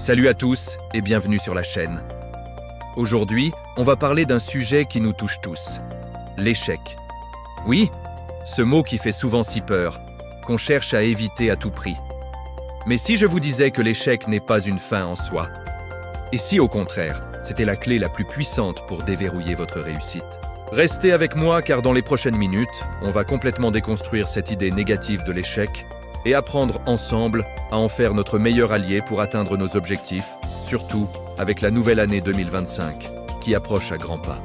Salut à tous et bienvenue sur la chaîne. Aujourd'hui, on va parler d'un sujet qui nous touche tous, l'échec. Oui, ce mot qui fait souvent si peur, qu'on cherche à éviter à tout prix. Mais si je vous disais que l'échec n'est pas une fin en soi? Et si au contraire, c'était la clé la plus puissante pour déverrouiller votre réussite? Restez avec moi car dans les prochaines minutes, on va complètement déconstruire cette idée négative de l'échec et apprendre ensemble à en faire notre meilleur allié pour atteindre nos objectifs, surtout avec la nouvelle année 2025 qui approche à grands pas.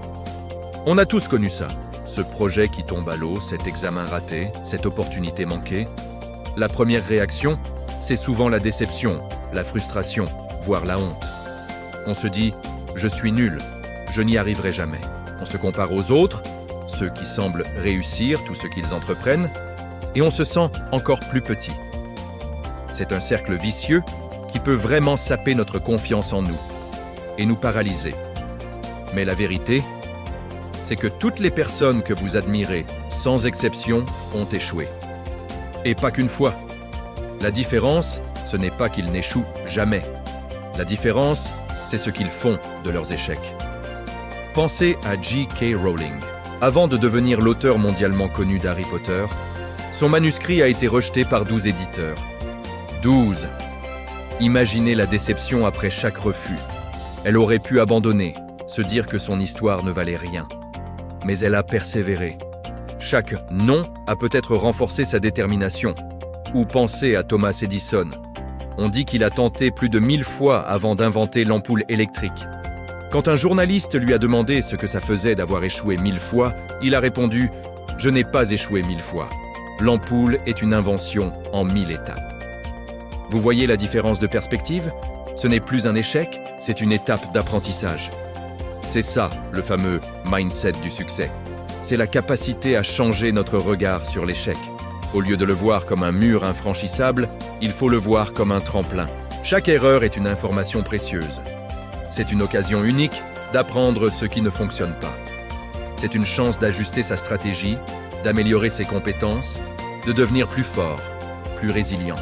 On a tous connu ça, ce projet qui tombe à l'eau, cet examen raté, cette opportunité manquée. La première réaction, c'est souvent la déception, la frustration, voire la honte. On se dit « je suis nul, je n'y arriverai jamais ». On se compare aux autres, ceux qui semblent réussir tout ce qu'ils entreprennent, et on se sent encore plus petit. C'est un cercle vicieux qui peut vraiment saper notre confiance en nous et nous paralyser. Mais la vérité, c'est que toutes les personnes que vous admirez, sans exception, ont échoué. Et pas qu'une fois. La différence, ce n'est pas qu'ils n'échouent jamais. La différence, c'est ce qu'ils font de leurs échecs. Pensez à J.K. Rowling. Avant de devenir l'auteur mondialement connu d'Harry Potter, son manuscrit a été rejeté par 12 éditeurs. 12. Imaginez la déception après chaque refus. Elle aurait pu abandonner, se dire que son histoire ne valait rien. Mais elle a persévéré. Chaque « non » a peut-être renforcé sa détermination. Ou pensez à Thomas Edison. On dit qu'il a tenté plus de 1000 fois avant d'inventer l'ampoule électrique. Quand un journaliste lui a demandé ce que ça faisait d'avoir échoué 1000 fois, il a répondu « Je n'ai pas échoué 1000 fois. L'ampoule est une invention en 1000 étapes. » Vous voyez la différence de perspective? Ce n'est plus un échec, c'est une étape d'apprentissage. C'est ça, le fameux mindset du succès. C'est la capacité à changer notre regard sur l'échec. Au lieu de le voir comme un mur infranchissable, il faut le voir comme un tremplin. Chaque erreur est une information précieuse. C'est une occasion unique d'apprendre ce qui ne fonctionne pas. C'est une chance d'ajuster sa stratégie, d'améliorer ses compétences, de devenir plus fort, plus résilient.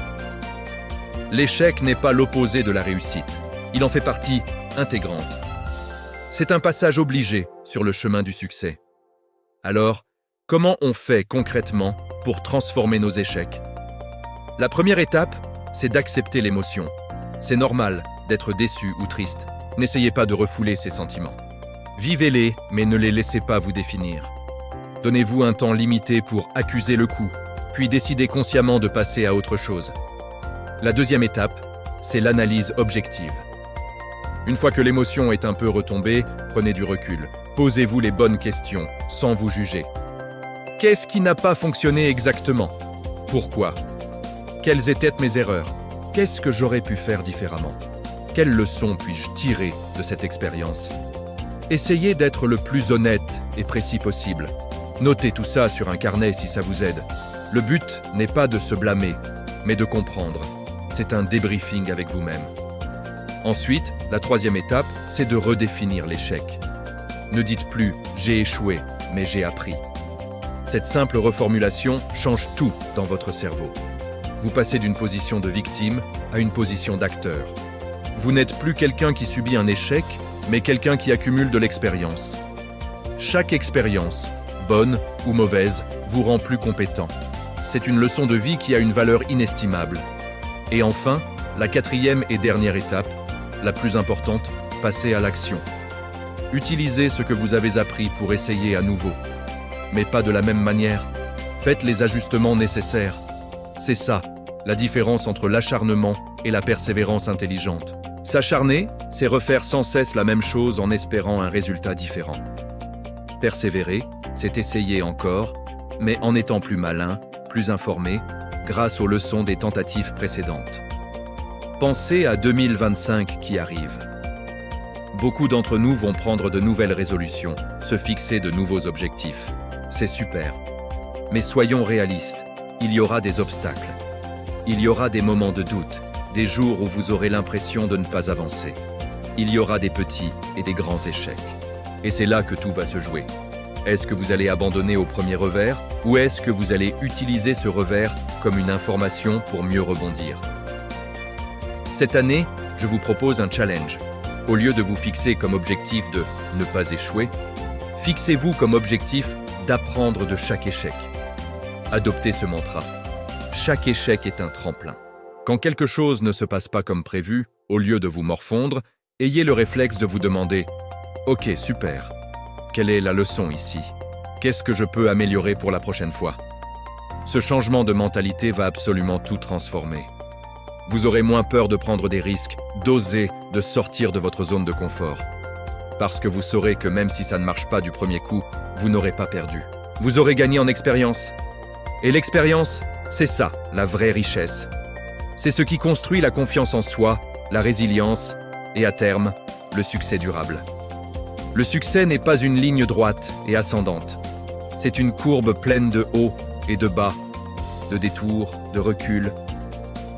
L'échec n'est pas l'opposé de la réussite. Il en fait partie intégrante. C'est un passage obligé sur le chemin du succès. Alors, comment on fait concrètement pour transformer nos échecs? La première étape, c'est d'accepter l'émotion. C'est normal d'être déçu ou triste. N'essayez pas de refouler ces sentiments. Vivez-les, mais ne les laissez pas vous définir. Donnez-vous un temps limité pour accuser le coup, puis décidez consciemment de passer à autre chose. La deuxième étape, c'est l'analyse objective. Une fois que l'émotion est un peu retombée, prenez du recul. Posez-vous les bonnes questions, sans vous juger. Qu'est-ce qui n'a pas fonctionné exactement? Pourquoi? Quelles étaient mes erreurs? Qu'est-ce que j'aurais pu faire différemment? Quelles leçons puis-je tirer de cette expérience? Essayez d'être le plus honnête et précis possible. Notez tout ça sur un carnet si ça vous aide. Le but n'est pas de se blâmer, mais de comprendre. C'est un débriefing avec vous-même. Ensuite, la troisième étape, c'est de redéfinir l'échec. Ne dites plus « j'ai échoué », mais « j'ai appris ». Cette simple reformulation change tout dans votre cerveau. Vous passez d'une position de victime à une position d'acteur. Vous n'êtes plus quelqu'un qui subit un échec, mais quelqu'un qui accumule de l'expérience. Chaque expérience, bonne ou mauvaise, vous rend plus compétent. C'est une leçon de vie qui a une valeur inestimable. Et enfin, la quatrième et dernière étape, la plus importante, passez à l'action. Utilisez ce que vous avez appris pour essayer à nouveau. Mais pas de la même manière. Faites les ajustements nécessaires. C'est ça, la différence entre l'acharnement et la persévérance intelligente. S'acharner, c'est refaire sans cesse la même chose en espérant un résultat différent. Persévérer, c'est essayer encore, mais en étant plus malin, plus informé, grâce aux leçons des tentatives précédentes. Pensez à 2025 qui arrive. Beaucoup d'entre nous vont prendre de nouvelles résolutions, se fixer de nouveaux objectifs. C'est super. Mais soyons réalistes, il y aura des obstacles. Il y aura des moments de doute, des jours où vous aurez l'impression de ne pas avancer. Il y aura des petits et des grands échecs. Et c'est là que tout va se jouer. Est-ce que vous allez abandonner au premier revers ou est-ce que vous allez utiliser ce revers comme une information pour mieux rebondir? Cette année, je vous propose un challenge. Au lieu de vous fixer comme objectif de ne pas échouer, fixez-vous comme objectif d'apprendre de chaque échec. Adoptez ce mantra. Chaque échec est un tremplin. Quand quelque chose ne se passe pas comme prévu, au lieu de vous morfondre, ayez le réflexe de vous demander « Ok, super. Quelle est la leçon ici? Qu'est-ce que je peux améliorer pour la prochaine fois ?» Ce changement de mentalité va absolument tout transformer. Vous aurez moins peur de prendre des risques, d'oser, de sortir de votre zone de confort. Parce que vous saurez que même si ça ne marche pas du premier coup, vous n'aurez pas perdu. Vous aurez gagné en expérience. Et l'expérience, c'est ça, la vraie richesse. C'est ce qui construit la confiance en soi, la résilience et, à terme, le succès durable. Le succès n'est pas une ligne droite et ascendante. C'est une courbe pleine de hauts et de bas, de détours, de reculs.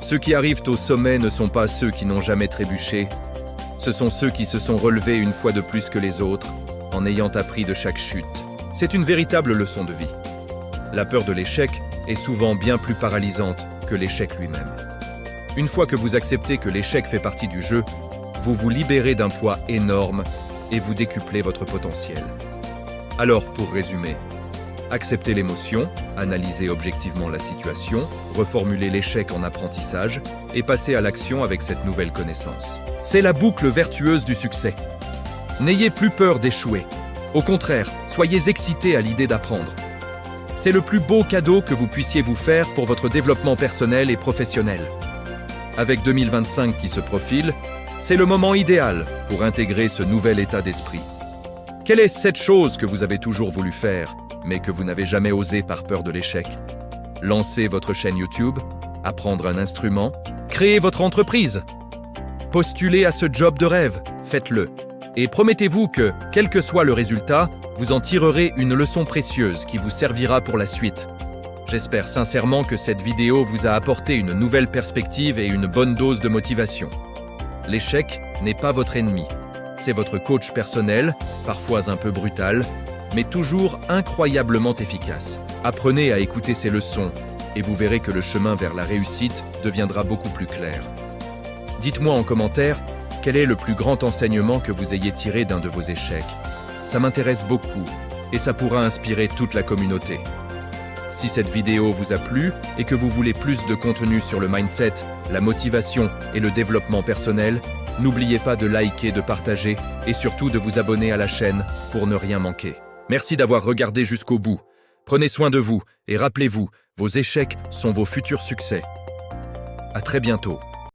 Ceux qui arrivent au sommet ne sont pas ceux qui n'ont jamais trébuché. Ce sont ceux qui se sont relevés une fois de plus que les autres, en ayant appris de chaque chute. C'est une véritable leçon de vie. La peur de l'échec est souvent bien plus paralysante que l'échec lui-même. Une fois que vous acceptez que l'échec fait partie du jeu, vous vous libérez d'un poids énorme et vous décuplez votre potentiel. Alors, pour résumer, acceptez l'émotion, analysez objectivement la situation, reformulez l'échec en apprentissage et passez à l'action avec cette nouvelle connaissance. C'est la boucle vertueuse du succès. N'ayez plus peur d'échouer. Au contraire, soyez excités à l'idée d'apprendre. C'est le plus beau cadeau que vous puissiez vous faire pour votre développement personnel et professionnel. Avec 2025 qui se profile, c'est le moment idéal pour intégrer ce nouvel état d'esprit. Quelle est cette chose que vous avez toujours voulu faire, mais que vous n'avez jamais osé par peur de l'échec? Lancer votre chaîne YouTube, apprendre un instrument, créer votre entreprise. Postulez à ce job de rêve, faites-le. Et promettez-vous que, quel que soit le résultat, vous en tirerez une leçon précieuse qui vous servira pour la suite. J'espère sincèrement que cette vidéo vous a apporté une nouvelle perspective et une bonne dose de motivation. L'échec n'est pas votre ennemi. C'est votre coach personnel, parfois un peu brutal, mais toujours incroyablement efficace. Apprenez à écouter ces leçons et vous verrez que le chemin vers la réussite deviendra beaucoup plus clair. Dites-moi en commentaire quel est le plus grand enseignement que vous ayez tiré d'un de vos échecs. Ça m'intéresse beaucoup et ça pourra inspirer toute la communauté. Si cette vidéo vous a plu et que vous voulez plus de contenu sur le mindset, la motivation et le développement personnel, n'oubliez pas de liker, de partager et surtout de vous abonner à la chaîne pour ne rien manquer. Merci d'avoir regardé jusqu'au bout. Prenez soin de vous et rappelez-vous, vos échecs sont vos futurs succès. À très bientôt.